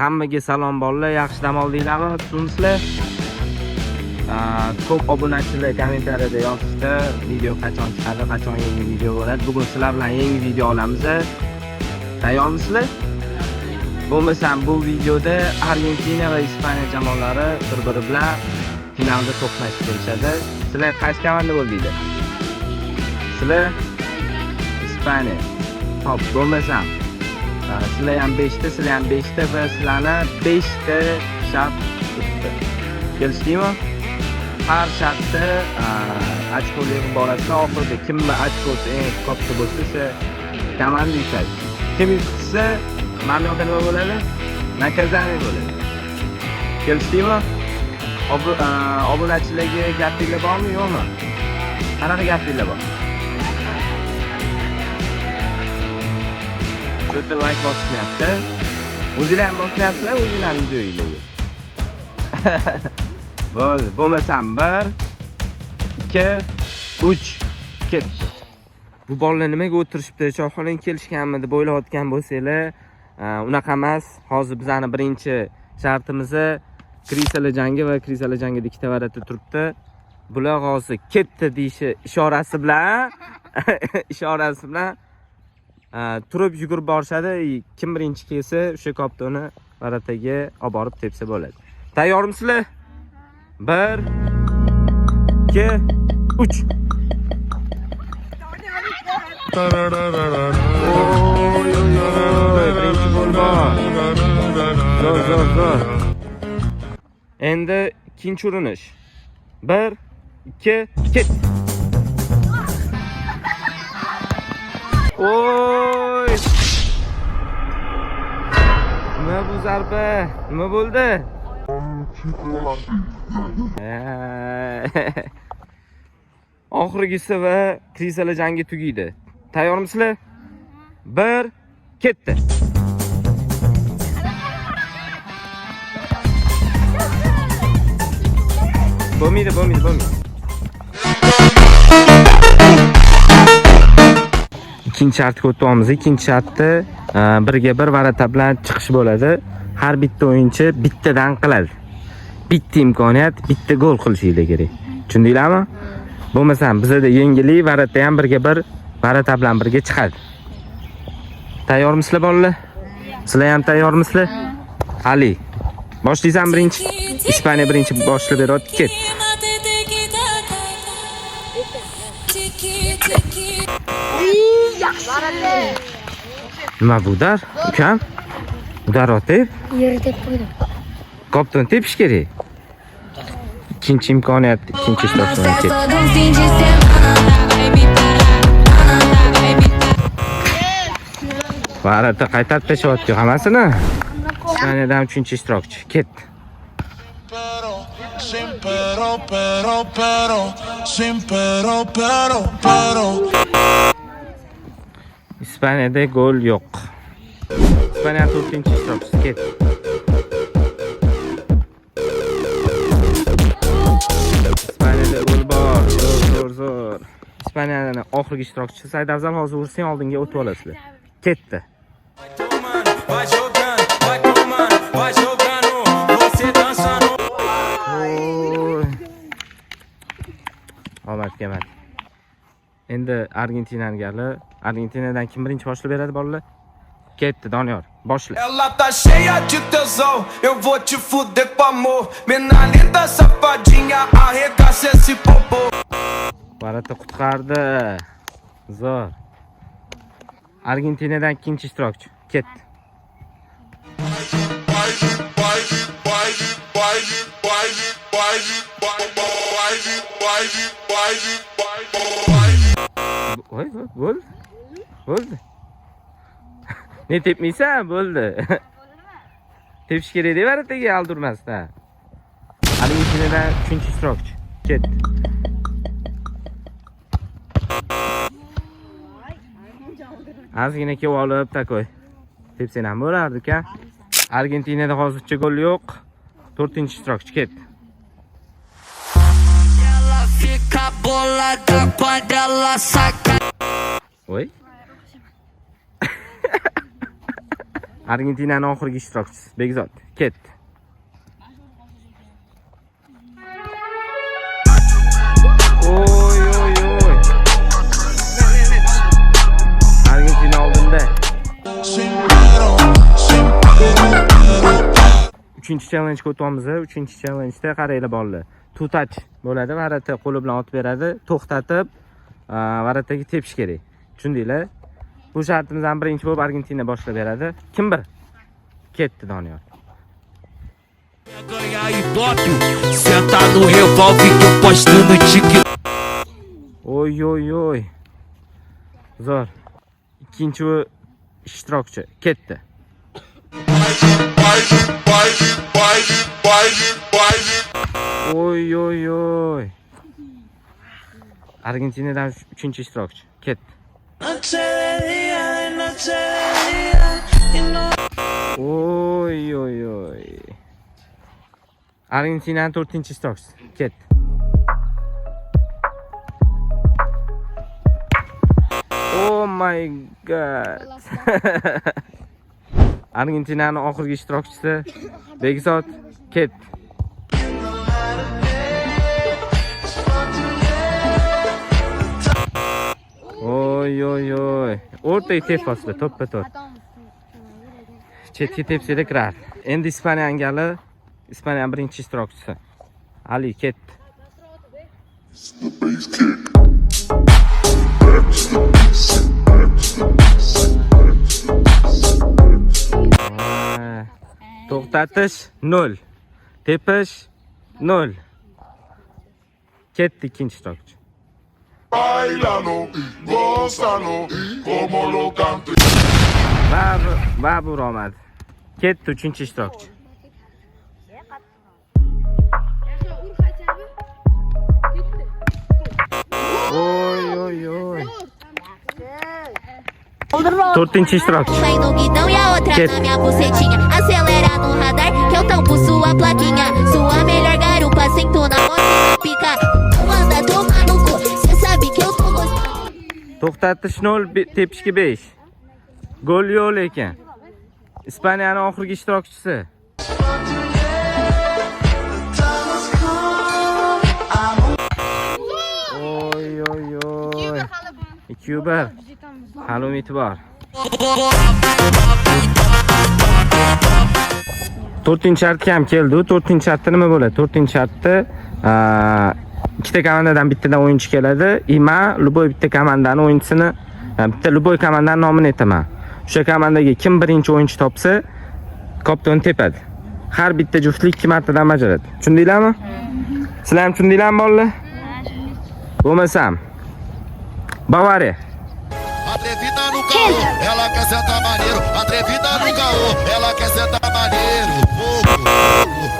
Hammaga salom bolalar, yaxshi dam oldinglarmi? Tushunibsizlar? Ko'p obunachilar kommentariyada yozishdi, video qachon chiqadi, qachon yangi video bo'ladi. Bugun sizlar bilan yangi video olamiz. Tayyormisizlar? Bo'lmasam bu videoda Argentina va Ispaniya jamoalari bir-biri bilan finalda to'qnashib kelishadi. Sizlar qaysi komanda bo'ldinglar? Sizlar Ispaniya. Xo'p, bo'lmasam sizlar ham 5 ta, sizlar ham 5 ta va sizlarni 5 ta shart turibdi. Kelishdingmi? Har shartda ochkolik borasida oxirida kimni ochkosi eng katta bo'lsa, o'sha komanda yutadi. Kim yutsa, mamlakatda nima bo'ladi? Nakazani bo'ladi. Kelishdingmi? Obunachilarga gapinglar bormi, yo'qmi? Qanaqa gapinglar bor? Bitta like bosmayapti. O'zinglar ham bosmayapsizlar, o'zinglarning videoinglarga. Bo'lmasam 1 2 3 ketdi. Bu bolalar nimaga o'tirishibdi? Choyxonaga kelishganmi deb o'ylayotgan bo'lsanglar, unaqa emas. Hozir bizani birinchi shartimizni Krisalajangi va Krisalajangi ikkita variantda turibdi. Bular hozir ketdi deyishi ishorasi bilan turib yugurib borishadi. Kim birinchi kelsa, o'sha koptoni varataga olib borib tepsa bo'ladi. Tayyormisizlar? 1 2 3 birinchi gol bor. Zo'r. Endi ikkinchi urinish. 1 2 ket. Oy! Nima bu zarba? Nima bo'ldi? Oxirgisi va Krisalajangi tugaydi. Tayyormisizlar? 1 ketdi. Bo'lmaydi. Ikkinchi shartga o'tamiz. Ikkinchi shartda 1-ga 1 varata bilan chiqish bo'ladi. Har bitta o'yinchi bittadan qiladi. Bitta imkoniyat, bitta gol qilishinglar kerak. Tushundinglarmi? Bo'lmasam bizda yengillik varata ham 1-ga 1 varata bilan birga chiqadi. Tayyormisizlar bolalar? Sizlar ham tayyormisizlar? Ali. Boshlaysan birinchi. Ispaniya birinchi boshlab beradi. Ket. Nima bu dar? Ukam? Udar otib? Yerda qo'ydim. Kopton tepish kerak. İkinci imkoniyat, ikinchi ishtirokchidan ket. Varata qaytarib tashlayapti hammasini. Ispaniyadan 3-chi ishtirokchi. Ket. Ispaniyada gol yo'q. Ispaniya 4-chi ishtirokchisi. Ket. Zo'r. Ispaniyaning oxirgi ishtirokchisi Saidafzal hozir ursang oldinga o'tib olasizlar. Ketdi. Omad kelmadi. Endi Argentinani gali. Argentinadan kim birinchi boshlab beradi bolalar? Ketdi Doniyor. Boshla. Ela tá cheia de tesão, eu vou te fuder com amor. Menina linda, safadinha, arregaça esse popô. Varata qutqardi. Zo'r. Argentinadan ikkinchi ishtirokchi. Ketdi. Voy, bo'ldi. Ne tepmaysan? Bo'ldi. Tepish kerak deb varataga aldurmasdan. Argentinadan 3-chi ishtirokchi. Ketdi. Ozgina kelib olib takoy. Tepsang ham bo'lardi-ku. Argentinada hozircha gol yo'q. 4-chi ishtirokchi ketdi. Voy. Argentinaning oxirgi ishtirokchisi. Bekzod, ketdi. Oy. Argentina oldinda. 3-challenge o'tyapmiz. 3-challenge-da qaranglar bolalar. Two touch bo'ladi, varata qo'li bilan otib beradi, to'xtatib, varataga tepish kerak. Tushundinglar? Bu shartimizdan birinchi bo'lib Argentina boshlab beradi. Kim bir? Ketdi Doniyor. Senta no revólver que eu posto no tique. Oy. Zo'r. Ikkinchi ishtirokchi ketdi. Oy. Argentinadan 3-ishtirokchi ketdi. Oy. Argentinaning 4-ishtirokchisi ketdi. Oh my god. Argentinaning oxirgi ishtirokchisi Bekzod ketdi. Oy. O'rtaga tepasida to'ppa-to'p. Chetga tepsada kirar. Endi Ispaniyaning gali, Ispaniyaning birinchi ishtirokchisi Ali ketdi. To'xtatish 0. Tepish 0. Ketdi ikkinchi ishtirokchi. Bailalo, gózalo, como lo canto. Va bu romad. Ketdi 3-ishtirokchi. Oy. 4-ishtirokchi. Vai no guidão e a outra na minha bucetinha. Acelera no radar que eu tampo sua plaquinha. Sua melhor garupa sentou na moto pica. Manda tomar no cu, cê sabe que eu tô gostando. To'xtatish 0, tepishga 5. Gol yo'q ekan. Ispaniyaning oxirgi ishtirokchisi. Oy. 2-1. Hali umidi bor. 4-shartga ham keldi. 4-shartda nima bo'ladi? 4-shartda ikkita komandadan bittadan o'yinchi keladi. Ima Luboy bitta komandaning o'yinchisini, bitta Luboy komandaning nomini aytaman. O'sha komandaga kim birinchi o'yinchi topsa, kopton tepadi. Har bitta juftlik 2 martadan bajaradi. Tushundinglarmi? Sizlar ham tushundinglarmi bolalar? Bo'lmasam Bavariya. Atrevida no caô, ela quer sentar maneiro. Atrevida no caô, ela quer sentar maneiro.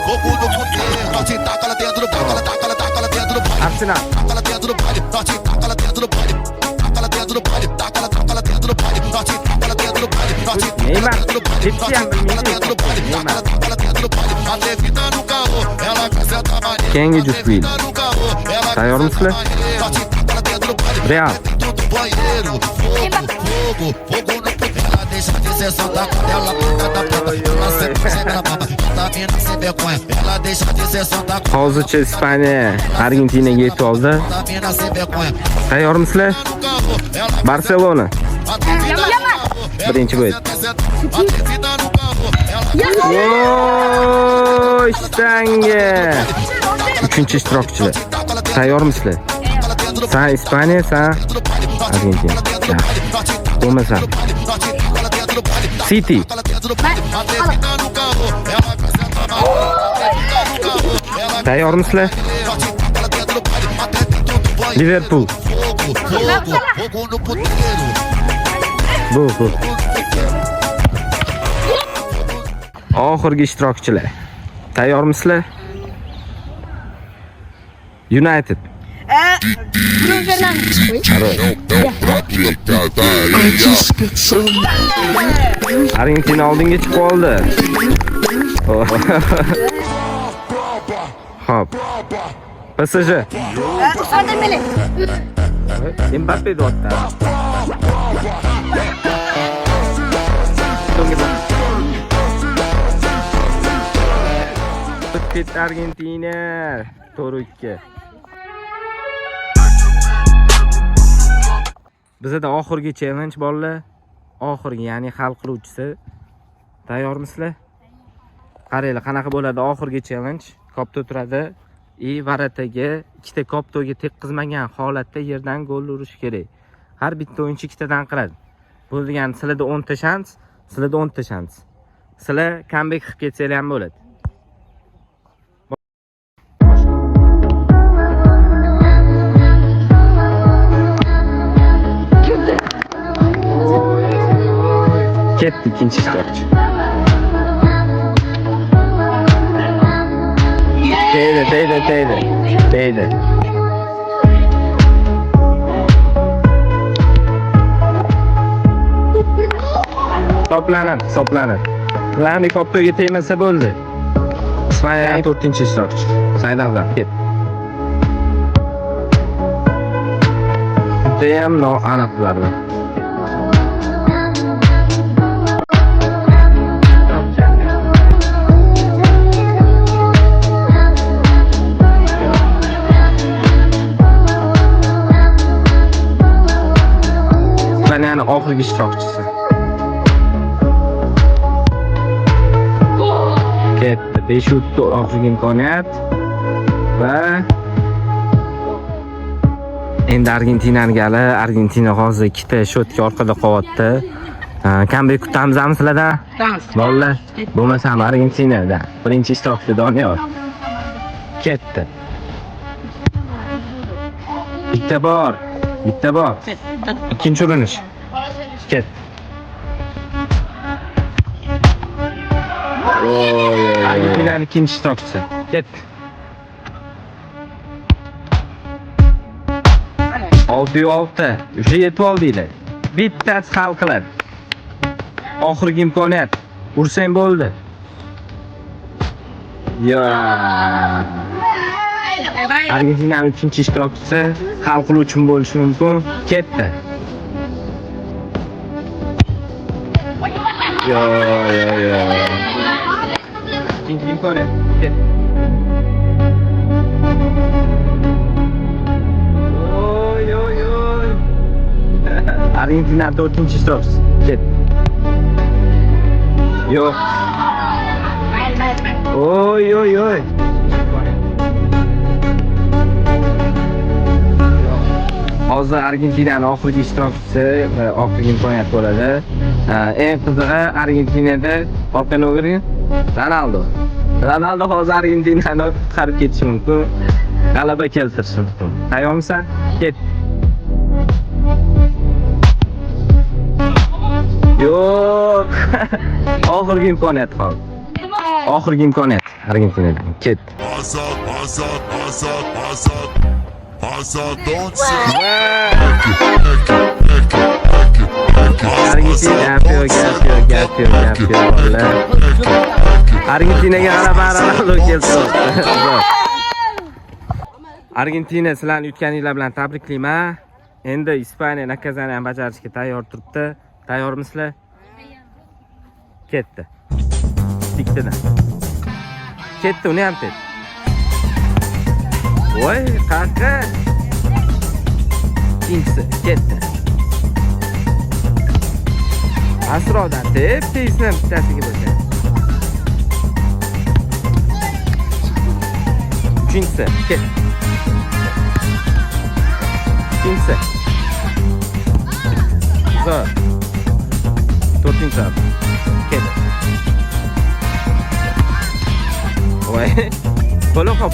Fogo no puteiro. Norte taca ela dentro do palco, ela taca ela dentro do palco. Arsenal. Taca ela dentro do palco, norte taca ela dentro do palco. Taca ela dentro do palco, taca ela dentro do palco. Norte taca ela dentro do palco, norte taca ela dentro do palco. Taca ela dentro do palco, taca ela dentro do palco. Atrevida no caô, ela quer sentar maneiro. Keyingi juftlik. Tayyormisizlar? Real. Banheiro, fogo no puteiro. Ela deixa de ser só da cadela, da preta. Ela sempre na baba, da mina sem vergonha. Ela deixa de ser só da Hozircha Ispaniya Argentinaga yetib oldi. mina sem vergonha. Tayyormisizlar? Barselona. Birinchi bo'yin. Voy, shtanga. 3-ishtirokchilar. Tayyormisizlar? Sen Ispaniya, sen Argentina. Bo'lmasam City. Tayyormisizlar? Liverpool. Bu. Oxirgi ishtirokchilar. Tayyormisizlar? United. Bruno Fernandes. Argentina oldinga chiqib qoldi. Hop. PSG. Mbappe dotda. ketdi Argentina. 4-2. Bizda oxirgi challenge bolalar. Oxirgi, ya'ni hal qiluvchisi. Tayyormisizlar? Qaranglar, qanaqa bo'ladi oxirgi challenge. Kopto turadi. Varataga ikkita koptoga tekkizmagan holatda yerdan gol urish kerak. Har bitta o'yinchi ikkitadan qiladi. Bu degani sizlarda 10 ta shans, sizlarda 10 ta shans. Sizlar comeback qilib ketsanglar ham bo'ladi. Ketdi ikkinchi ishtirokchi. Deydi. Toplanadi. Ularni koptoga tegmasa bo'ldi. Ismoil 4-ishtirokchi. Saydavdan ket. Deyam noaniqlar. Yani oxirgi ishtirokchisi. Ketdi. 5 o'tdi oxirgi imkoniyat va endi Argentinani gali. Argentina hozir ikkita shotga orqada qolyapti. Comeback kutamizmi sizlardan? Bolalar, bo'lmasam Argentinada. Birinchi ishtirokchi Doniyor. Ketdi. Bitta bor. İkinci urinish. Ket. Argentina'nın ikinci ishtirokchisi. Ket. 6-6. O'sha yetib oldinglar. Bittasi hal qiladi. Oxirgi imkoniyat. Ursang bo'ldi. Ya. Argentina'nın uchinchi ishtirokchisi hal qiluvchi bo'lishi mumkin. Ketdi. Yo. İkinci imkoniyat. Ketdi. Oy. Argentina 4-chi ishtirokchisi. Ketdi. Yo'q. Oy. Hozir Argentina'nın oxirgi ishtirokchisi va oxirgi imkoniyat bo'ladi. Eng qizig'i Argentinada orqani o'giring. Ronaldo hozir Argentinani qutqarib ketishi mumkin. G'alaba keltirishi mumkin. Tayyormisan? Ket. Yo'q. Oxirgi imkoniyat qoldi. Oxirgi imkoniyat Argentinadan. Ket. Argentina yapıyor. Argentinaga g'alaba Ronaldo keltirdi. Argentina sizlarni yutganinglar bilan tabriklayman. Endi Ispaniya nakazani bajarishga tayyor turibdi. Tayyormisizlar? Ketdi. Ikkitadan. Ketdi, uni ham ketdi. Voy, qaqa. Ikkinchisi ketdi. Asrodan tezini bittasiga bo'lgan. Uchinchisi ketdi. Ikkinchisi. Zo'r. To'rtinchisi ketdi. Voy. Boloqa.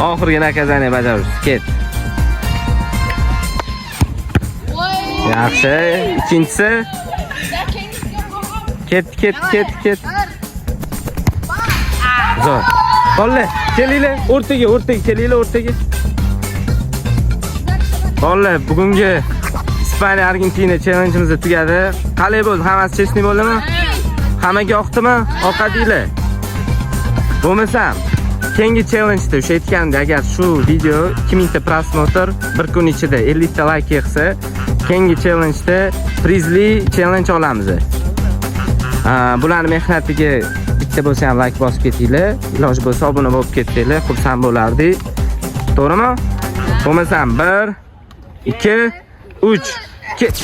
Oxirgi nakazani bajaruvchi ket. Yaxshi, ikkinchisi. Ket. Zo'r. Qo'llar, kelinglar, o'rtaga kelinglar. Qo'llar, bugungi Ispaniya Argentina challenge'imiz tugadi. Qalay bo'ldi? Hammasi chesni bo'ldimi? Hammaga yoqdimi? Ovqatinglar. Bo'lmasam keyingi challenge'da o'sha aytganda agar shu video 2000 ta prosmotr bir kun ichida 50 ta like yig'sa, keyingi challenge'da prizli challenge olamiz. Bularning mehnatiga bitta bo'lsa ham like bosib ketinglar. Iloji bo'lsa obuna bo'lib ketdinglar, xursand bo'lardik. To'g'rimi? Bo'lmasam 1 2 3 ket.